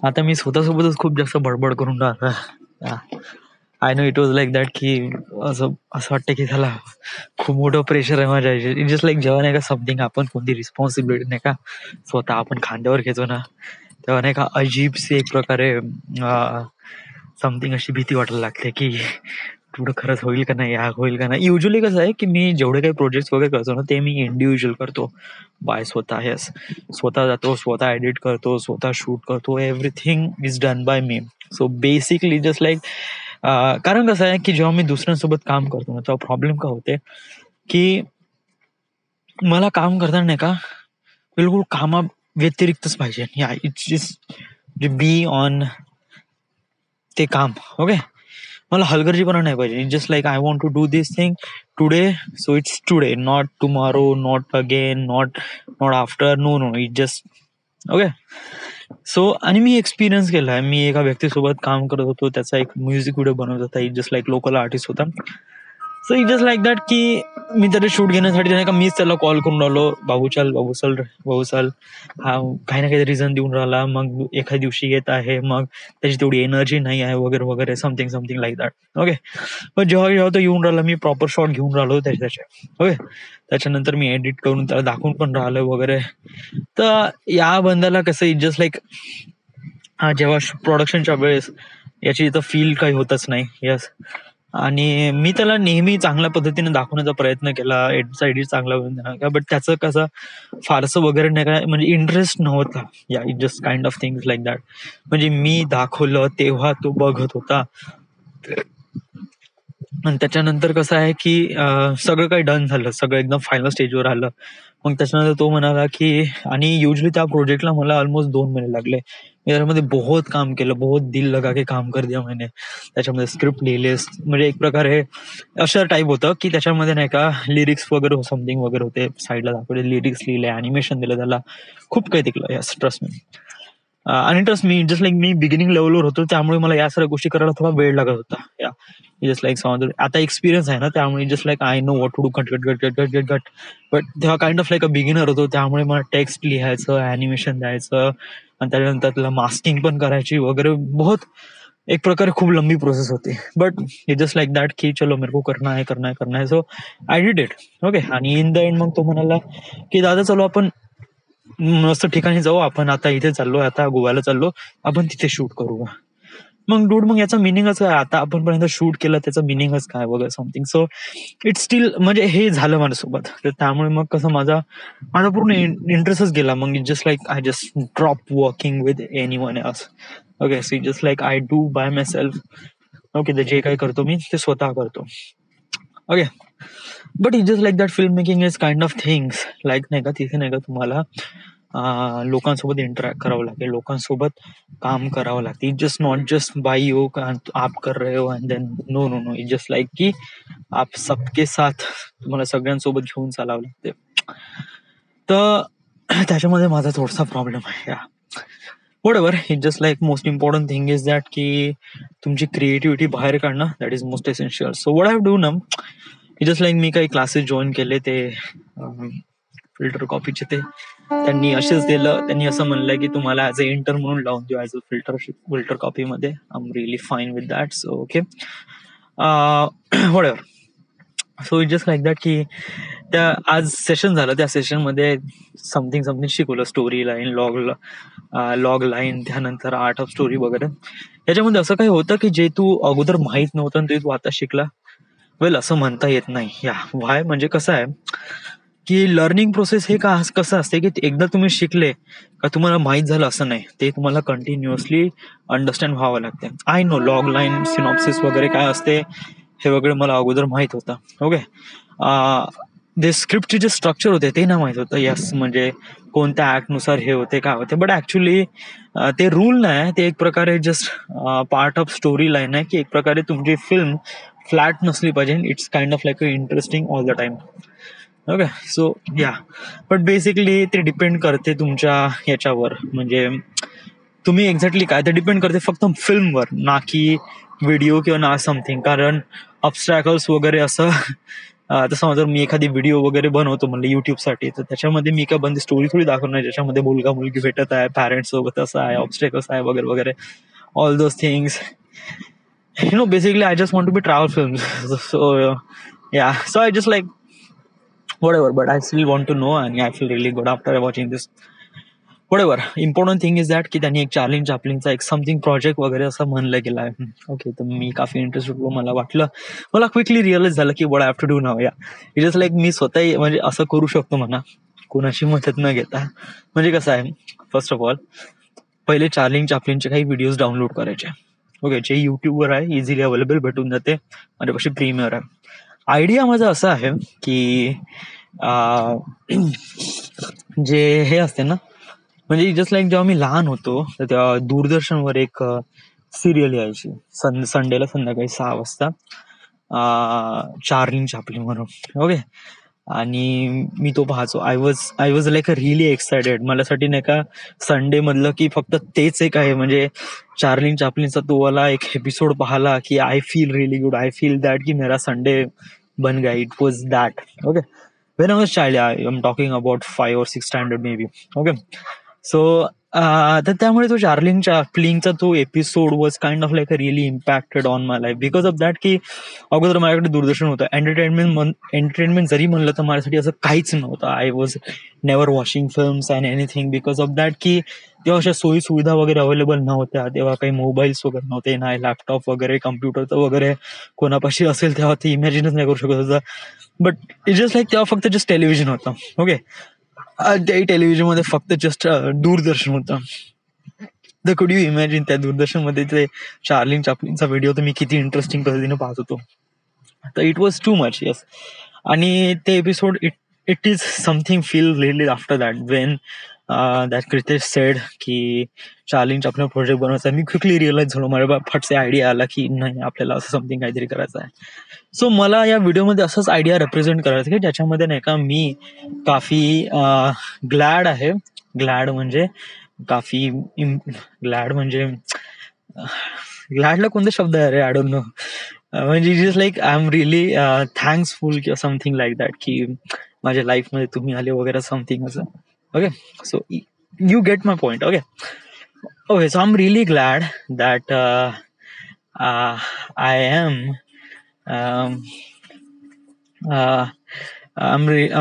आता मी स्वतःसोबतच खूप जास्त बडबड करून राहिलो. I know it was like that की असं असं वाटतं की त्याला खूप मोठं प्रेशर आहे माझ्या आयुष्यात. इट जस्ट लाईक जेव्हा नाही का समथिंग आपण कोणती रिस्पॉन्सिबिलिटी नाही का स्वतः आपण खांद्यावर घेतो ना, तेव्हा नाही का अजीबशी एक प्रकारे समथिंग अशी भीती वाटायला लागते की पुढं खरंच होईल का नाही, होईल का नाही. युजली कसं आहे की मी जेवढे काही प्रोजेक्ट वगैरे करतो ना, ते मी इंडिव्हिज्युअल करतो बाय स्वतः. येस, स्वतः जातो, स्वतः एडिट करतो, स्वतः शूट करतो. Everything is done by me. So basically just like कारण कसं आहे की जेव्हा मी दुसऱ्यांसोबत काम करतो ना, तेव्हा प्रॉब्लेम का होते की मला काम करताना नाही का बिलकुल कामा व्यतिरिक्तच पाहिजे. या इट्स जस्ट बी ऑन ते काम. ओके, मला हलगर्जीपणा नाही पाहिजे. It's just like I want to do this thing today, so it's today, not tomorrow, not again, not not after. No no, it just okay. So आणि मी experience केला आहे. मी एका व्यक्तीसोबत काम करत होतो, त्याचा एक म्युझिक व्हिडिओ बनवत होता. It just like local artist होता. So it just like that की मी त्याचे शूट घेण्यासाठी नाही का मीच त्याला कॉल करून राहिलो, बाबू चल, बाबू चल, बाबू चल. हा काही ना काही रिझन देऊन राहिला, मग एखाद्या दिवशी येत आहे, मग त्याची तेवढी एनर्जी नाही आहे वगैरे वगैरे, something something like that. Okay, पण जेव्हा जेव्हा तो येऊन राहिला, मी प्रॉपर शॉट घेऊन राहिलो त्याचे. ओके, त्याच्यानंतर मी एडिट करून त्याला दाखवून पण राहिलो वगैरे. तर या बंदाला कसं इट जस्ट लाईक जेव्हा प्रोडक्शनच्या वेळेस याची इथं फील काही होतच नाही. यस, आणि मी त्याला नेहमी चांगल्या पद्धतीने दाखवण्याचा प्रयत्न केला, एडिटचा एडिट चांगला, बट त्याचं कसं फारसं वगैरे नाही काय म्हणजे इंटरेस्ट नव्हता. या it just kind of things like that. म्हणजे मी दाखवलं तेव्हा तो बघत होता, आणि त्याच्यानंतर कसं आहे की सगळं काही डन झालं, सगळं एकदम फायनल स्टेजवर आलं. मग त्याच्यानंतर तो म्हणाला की, आणि युजली त्या प्रोजेक्टला मला ऑलमोस्ट 2 महिने लागले. मी त्यामध्ये बहुत काम केलं, बहुत दिल लगा के काम कर दिया मैंने. त्याच्यामध्ये स्क्रिप्ट लिहिले, म्हणजे एक प्रकारे अशा टाईप होतं की त्याच्यामध्ये नाही का लिरिक्स वगैरे समथिंग वगैरे होते, साईडला दाखवले, लिरिक्स लिहिले, अॅनिमेशन दिलं त्याला, खूप काही तिकलं. Yes, trust me. आणि ट्रस्ट मी जस्ट लाईक मी बिगिनिंग लेवलवर होतो, त्यामुळे मला या सगळ्या गोष्टी करायला थोडा वेळ लागत होता. या जस्ट लाईक आता एक्सपिरियन्स आहे ना, त्यामुळे just like I know what to do, गट गट गट गट गट गट. बट तेव्हा kind of like a beginner होतो, त्यामुळे मला टेक्स्ट लिहायचं, अॅनिमेशन द्यायचं, आणि त्याच्यानंतर त्याला मास्किंग पण करायची वगैरे. बहुत एक प्रकारे खूप लंबी प्रोसेस होती. But it just like that की चलो मेरे को करना है करना है करना है, सो आय डिड इट. ओके, आणि इन द एंड मग तो म्हणाला की दादा चलो आपण मस्त ठिकाणी जाऊ, आपण आता इथे चाललो, आता गोव्याला चाललो, आपण तिथे शूट करू. मग डूड, मग याचा मिनिंगच काय, आता आपण पर्यंत शूट केलं त्याचं मिनिंगच काय वगैरे समथिंग. सो इट्स स्टील म्हणजे हे झालं माझ्यासोबत. तर त्यामुळे मग कसं माझा पूर्ण इंटरेस्टच गेला. मग it just like I just drop working with anyone else. Okay, so just like I do by myself. Okay, ते जे काही करतो मी ते स्वतः करतो. Okay, but it just like that film making is kind of things like नाही का, तिथे नाही का तुम्हाला लोकांसोबत इंटरॅक्ट करावं लागेल, लोकांसोबत काम करावं लागतं. It just not just by you आप कर रहे हो and then no no no. It just like की आप सबके साथ तुम्हाला सगळ्यांसोबत घेऊन चालावं लागते. तर त्याच्यामध्ये माझा थोडासा प्रॉब्लेम आहे. Whatever, it just like most important thing is that की तुमची क्रिएटिव्हिटी बाहेर काढणं, that is most essential. So what I do ना, जस्ट लाईक मी काही क्लासेस जॉईन केले, ते फिल्टर कॉपीचे. ते त्यांनी असेच दिलं, त्यांनी असं म्हणलं की तुम्हाला ऍज अ इंटर्न म्हणून लावून देऊ ऍज अ फिल्टर कॉपीमध्ये. I am really fine with that. So okay, whatever. So it just like that की त्या आज सेशन झालं, त्या सेशनमध्ये समथिंग समथिंग शिकवलं, स्टोरी लाईन, लॉग लाईन, त्यानंतर आर्ट ऑफ स्टोरी वगैरे. याच्यामध्ये असं काही होतं की जे तू अगोदर माहित नव्हतं ते तू आता शिकला. वेल, असं म्हणता येत नाही. या व्हाय म्हणजे कसं आहे की लर्निंग प्रोसेस हे कसं असते की एकदा तुम्ही शिकले का तुम्हाला माहित झालं असं नाही, ते तुम्हाला कंटिन्युअसली अंडरस्टँड व्हावं लागते. I know log line, synopsis वगैरे काय असते हे वगैरे मला अगोदर माहित होतं. ओके, ते स्क्रिप्टचे जे स्ट्रक्चर होते ते ना माहित होतं. यस, म्हणजे कोणत्या ऍक्टनुसार हे होते काय होते. बट ऍक्च्युली ते रूल नाही, ते एक प्रकारे just part of story line आहे की एक प्रकारे तुमची फिल्म फ्लॅट नसली पाहिजे. It's kind of like interesting all the time. Okay, so yeah, but basically ते डिपेंड करते तुमच्या याच्यावर, म्हणजे तुम्ही एक्झॅक्टली काय, ते डिपेंड करते फक्त फिल्मवर, ना की व्हिडिओ किंवा ना समथिंग. कारण ऑब्स्टॅकल्स वगैरे असं तसं जर मी एखादी व्हिडिओ वगैरे बनवतो म्हणलं युट्यूबसाठी, तर त्याच्यामध्ये मी काय बंदी स्टोरी थोडी दाखवणार ज्याच्यामध्ये मुलगा मुलगी भेटत आहे, पॅरेंट्स सोबत असं आहे, ऑब्स्टेकल्स आहे वगैरे वगैरे, all those things. Basically, I just want to be travel films. So, yeah. So I just like whatever, but I still want to know, and I feel really good after watching this. Whatever. Important thing is that की त्यांनी एक चार्लिंग चॅपलिनचा एक something project वगैरे असं म्हणलं गेलं आहे. Okay, तर मी काफी इंटरेस्टेड होतो. मला क्विकली रिअलाइज झालं की what I have to do now. या इट इज लाईक मी स्वतः म्हणजे असं करू शकतो म्हणा, कोणाची मदत न घेता. म्हणजे कसं आहे, फर्स्ट ऑफ ऑल पहिले चार्लिंग चॅपलिनचे काही व्हिडिओज डाउनलोड करायचे. ओके, जे युट्यूबवर आहे, इझिली अवेलेबल भेटून जाते, माझ्यापाशी प्रीमियर आहे. आयडिया माझा असा आहे की जे हे असते ना, म्हणजे जस्ट लाईक जेव्हा मी लहान होतो तर तेव्हा दूरदर्शनवर एक सिरियल यायची संडेला संध्याकाळी 6 वाजता, चार्लिंग चॅपलिन म्हणून. ओके, आणि मी तो पाहायचो. I was like a really excited. मलासाठी नाही का संडे मधलं की फक्त तेच एक आहे, म्हणजे चार्लिंग चॅपलिनचा तो वाला एक एपिसोड पाहिला की I feel really good. I feel that की मेरा संडे बन गया. It was that. Okay, when I was child, I'm talking about 5 or 6 standard maybe. Okay, so तर त्यामुळे तो चार्लिंग चॅपलिनचा तो episode was kind of like a really impacted on my life because of that की अगोदर माझ्याकडे दूरदर्शन होतं. एंटरटेनमेंट जरी म्हणलं तर माझ्यासाठी असं काहीच नव्हतं. I was never watching films and anything because of that की तेव्हा अशा सोयी सुविधा वगैरे अवेलेबल नव्हत्या. तेव्हा काही मोबाईल्स वगैरे नव्हते, नाही लॅपटॉप वगैरे, कम्प्युटर वगैरे कोणापाशी असेल तेव्हा ते इमॅजिनच नाही करू शकत होतं. बट इट जस्ट लाईक तेव्हा फक्त जस्ट टेलिव्हिजन होतं. ओके, त्याही टेलिव्हिजन मध्ये फक्त जस्ट दूरदर्शन होतं. तर कुड यू इमॅजिन त्या दूरदर्शन मध्ये ते चार्लिंग चॅपलिनचा व्हिडिओ तर मी किती इंटरेस्टिंग पद्धतीने पाहत होतो. तर it was too much. Yes. आणि ते episode it is something feel really after that when that Kritesh said की चार्लिंग चॅपलिन प्रोजेक्ट बनवायचा. मी क्विकली रिअलाइज झालो, माझ्या फटसे आयडिया आला की नाही आपल्याला असं समथिंग काहीतरी करायचं आहे. सो मला या व्हिडिओमध्ये असंच आयडिया रिप्रेझेंट करायचं की ज्याच्यामध्ये नाही का मी काफी ग्लॅड आहे. ग्लॅड म्हणजे काफी ग्लॅड म्हणजे ग्लॅडला कोणता शब्द आहे रे, आय डोंट नो. म्हणजे it is like I am really thankful किंवा समथिंग लाईक दॅट की माझ्या लाईफमध्ये तुम्ही आले वगैरे समथिंग असं. Okay, so you get my point. Okay, okay, so I am really glad that I am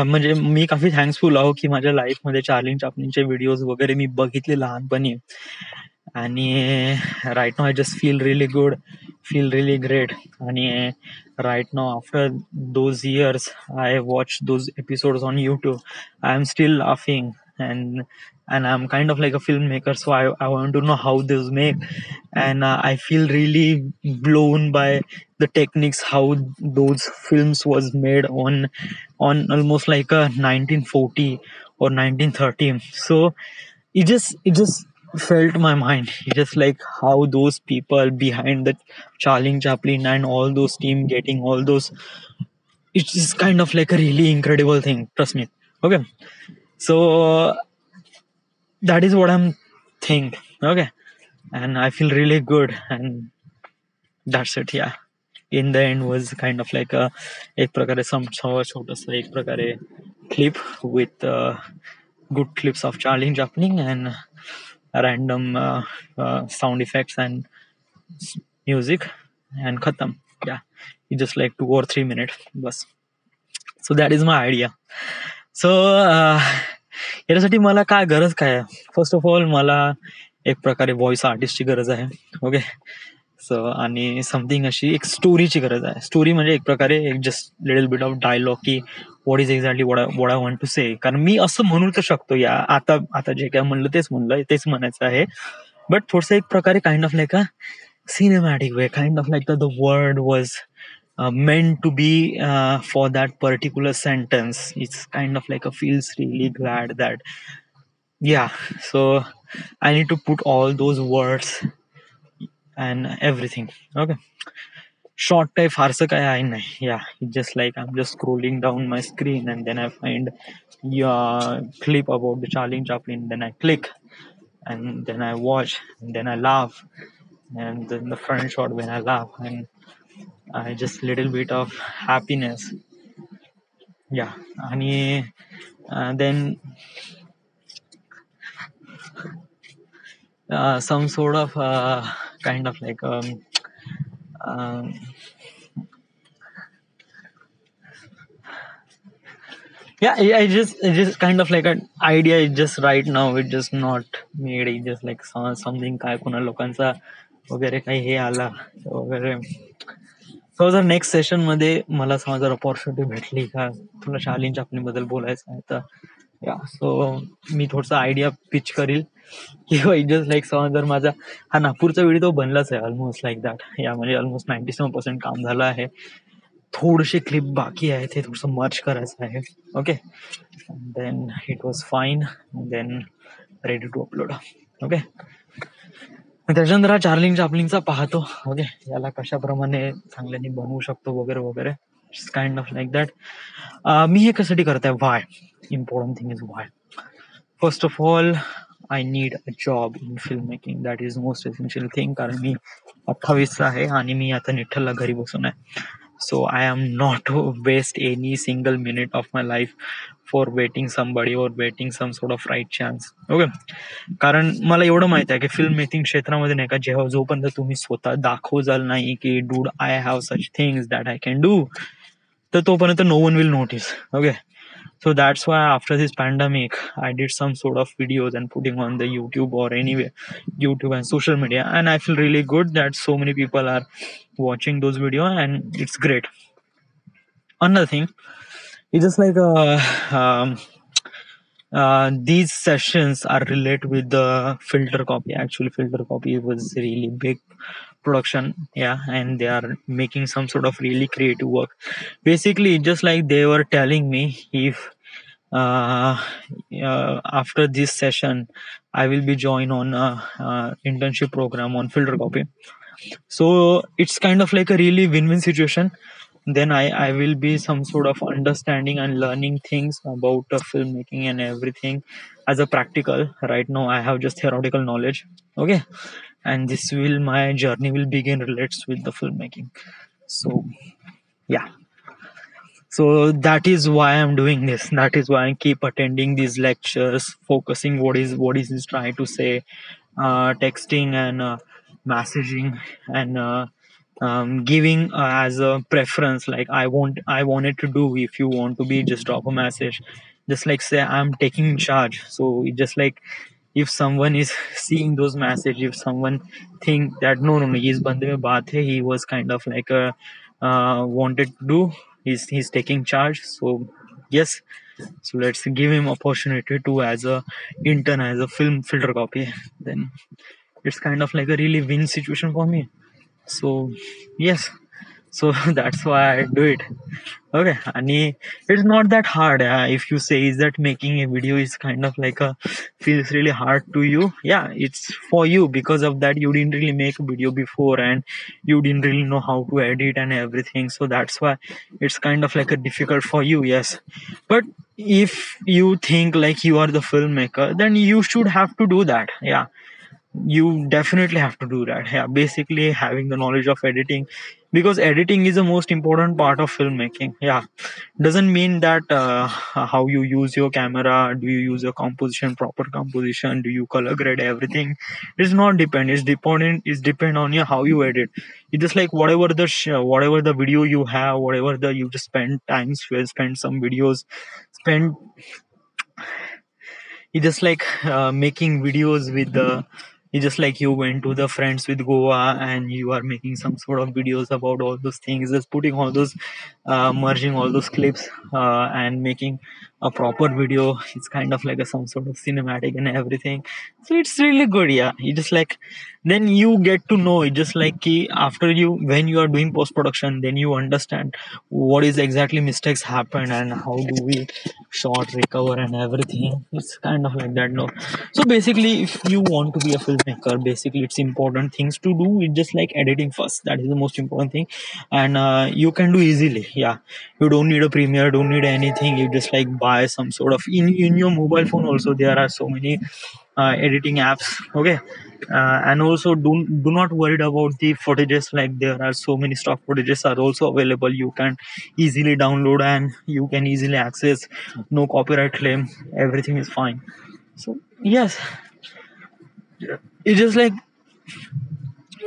म्हणजे मी काफी थँक्सफुल आहो की माझ्या लाईफमध्ये चार्लिंग चॅपलिनचे व्हिडिओज वगैरे मी बघितले लहानपणी. आणि right now I just feel really good, feel really great. आणि right now after those years I watch those episodes on YouTube. I am still laughing and I'm kind of like a filmmaker, so I want to know how those make, and I feel really blown by the techniques, how those films was made on almost like a 1940 or 1930. So it just felt my mind. It just like how those people behind the Charlie Chaplin and all those team getting all those, it's just kind of like a really incredible thing, trust me. Okay, so that is what I'm think. Okay, and I feel really good, and that's it. Yeah, in the end was kind of like a एक प्रकारे छोटस एक प्रकारे clip with good clips of Charlie Chaplin and random sound effects and music and khatam. Yeah, it's just like 2 or 3 minutes bas. So that is my idea. So याच्यासाठी मला काय गरज काय आहे? फर्स्ट ऑफ ऑल मला एक प्रकारे voice आर्टिस्टची गरज आहे. ओके, सो आणि समथिंग अशी एक स्टोरीची गरज आहे. स्टोरी म्हणजे एक प्रकारे एक just little bit of dialogue की what is exactly what I want to say. कारण मी असं म्हणू तर शकतो या आता जे काय म्हणलं तेच म्हणायचं आहे. बट थोडस एक प्रकारे kind of like a cinematic way, kind of like the word was meant to be for that particular sentence. It's kind of like a feels really glad that yeah, so I need to put all those words and everything. Okay, short type फारसं काय आहे नाही. Yeah, it's just like I'm just scrolling down my screen and then I find clip about the Charlie Chaplin, then I click and then I watch and then I laugh, and then the front shot when I laugh and I just little bit of happiness. Yeah, आणि then some sort of kind of like um, yeah, I just kind of like an idea. It just right now it just not made. It just like something काय कोणा लोकांचा वगैरे काही हे आला वगैरे. सो जर next session मध्ये मला समजा जर अपॉर्च्युनिटी भेटली का तुला शालीनच्या बद्दल बोलायचं आहे तर या सो मी थोडसा आयडिया पिच करील किंवा जस्ट लाईक समज जर माझा हा नागपूरचा व्हिडिओ तो बनलाच आहे ऑलमोस्ट लाईक दॅट या म्हणजे ऑलमोस्ट 97% काम झालं आहे. थोडेसे क्लिप बाकी आहे ते थोडंसं मर्च करायचं आहे. Okay then it was fine then ready to upload. Okay त्याच्यानंतर हा चार्लिंग चापलिंगचा पाहतो. ओके याला कशाप्रमाणे चांगल्याने बनवू शकतो वगैरे वगैरे काइंड ऑफ लाईक दॅट. मी हे कशासाठी करताय why important thing is why. First of all I need a job in film making that is most essential thing. कारण मी 28चा आहे आणि मी आता निठ्ठलला घरी बसून आहे. So I am not to waste any single minute of my life for waiting somebody or waiting some sort of right chance. Okay कारण मला एवढं माहित आहे की फिल्म मेकिंग क्षेत्रामध्ये नाही का जेव्हा जोपर्यंत तुम्ही स्वतः दाखवजाल नाही की dude I have such things that I can do तर तोपर्यंत no one will notice. Okay so that's why after this pandemic I did some sort of videos and putting on the YouTube or anywhere YouTube and social media, and I feel really good that so many people are watching those videos and it's great. Another thing it's just like these sessions are related with the filter copy. Actually filter copy was really big production, yeah, and they are making some sort of really creative work. Basically just like they were telling me if uh, after this session I will be joined on a internship program on filter copy. So it's kind of like a really win-win situation. Then I will be some sort of understanding and learning things about filmmaking and everything as a practical. Right now I have just theoretical knowledge. Okay, and this will my journey will begin relates with the filmmaking. So yeah, so that is why I'm doing this. That is why I keep attending these lectures, focusing what is this trying to say, texting and messaging and giving as a preference. Like I wanted to do. If you want to be, just drop a message. Just like say I'm taking charge. So it just like if someone is seeing those messages, if someone think that no, he's bande mein baat hai, he was kind of like a wanted to do. He's taking charge. So yes, so let's give him opportunity to as a intern as a film filter copy. Then it's kind of like a really win situation for me. So yes, so that's why I do it. Okay, and it's not that hard. If you say is that making a video is kind of like a feels really hard to you, yeah, it's for you because of that you didn't really make a video before and you didn't really know how to edit and everything. So that's why it's kind of like a difficult for you. Yes, but if you think like you are the filmmaker, then you should have to do that. Yeah, you definitely have to do that. Yeah, basically having the knowledge of editing, because editing is the most important part of filmmaking. Yeah, doesn't mean that how you use your camera, do you use your composition, proper composition, do you color grade everything. It's not depend, it's depend on you how you edit. It's just like whatever the whatever the video you have, whatever the you just spend time, spend some videos, spend. It's just like making videos with the, it's just like you went to the friends with Goa and you are making some sort of videos about all those things, just putting all those merging all those clips and making a proper video. It's kind of like a some sort of cinematic and everything. So it's really good. Yeah, you just like then you get to know it. Just like after you when you are doing post production, then you understand what is exactly mistakes happen and how do we short recover and everything. It's kind of like that. No, so basically if you want to be a filmmaker, basically it's important things to do. It's just like editing first, that is the most important thing. And you can do easily. Yeah, you don't need a Premiere, don't need anything. You just like buy some sort of in your mobile phone also there are so many editing apps. Okay, And also do not worry about the footages. Like there are so many stock footages are also available, you can easily download and you can easily access, no copyright claim, everything is fine. So yes, it's just like,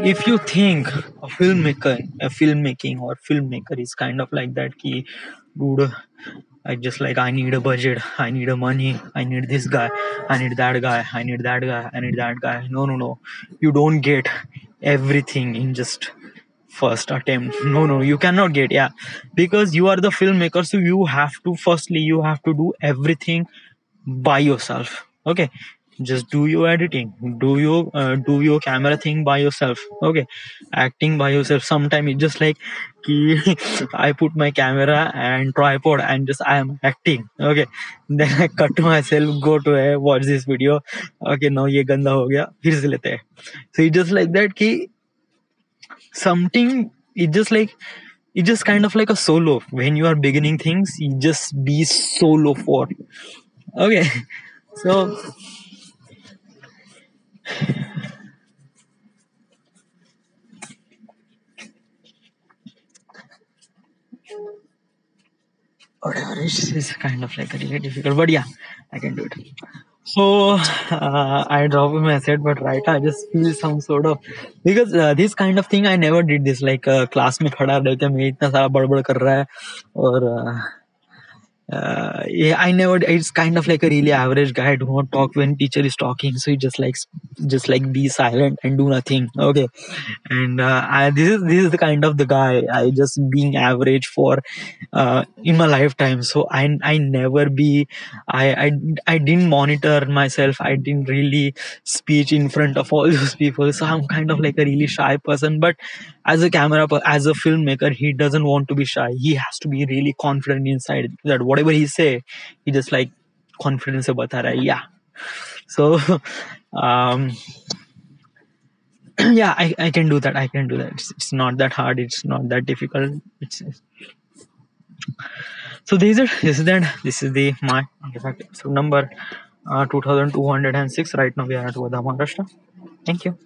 if you think a filmmaking or filmmaker is kind of like that key, dude, I just like, I need a budget, I need a money, I need this guy, I need that guy, I need that guy, I need that guy. No, no, no. You don't get everything in just first attempt. No, no, you cannot get, yeah. Because you are the filmmaker, so you have to, firstly, you have to do everything by yourself. Okay. Just do your editing, do your camera thing by yourself. Okay. Acting by yourself. Sometimes it's just like I put my camera and tripod and just I am acting. Okay. Then I cut to myself, go to watch this video. Okay, now ये गंदा हो गया, फिर से लेते हैं. So it's just like that कि something, it's just kind of like a solo. When you are beginning things, you just be solo for. Okay. So whatever, it's kind of like a really difficult, but yeah, I can do it. So I drop a message, but right now I just feel some sort of, because this kind of thing I never did this, like class में खड़ा रह के मैं इतना सारा बड़बड़ कर रहा है और yeah, I never. It's kind of like a really average guy. Do not talk when teacher is talking. So he just like be silent and do nothing. Okay, and this is the kind of the guy I just being average for in my lifetime. So I never be I didn't monitor myself. I didn't really speech in front of all those people. So I'm kind of like a really shy person. But as as a filmmaker, he doesn't want to be shy. He has to be really confident inside that whatever he say, he just like confidence se bata raha hai. Yeah. So yeah, I can do that. I can do that. It's not that hard. It's not that difficult. So this is the my episode number 2206. Right now we are at Wada, Maharashtra. Thank you.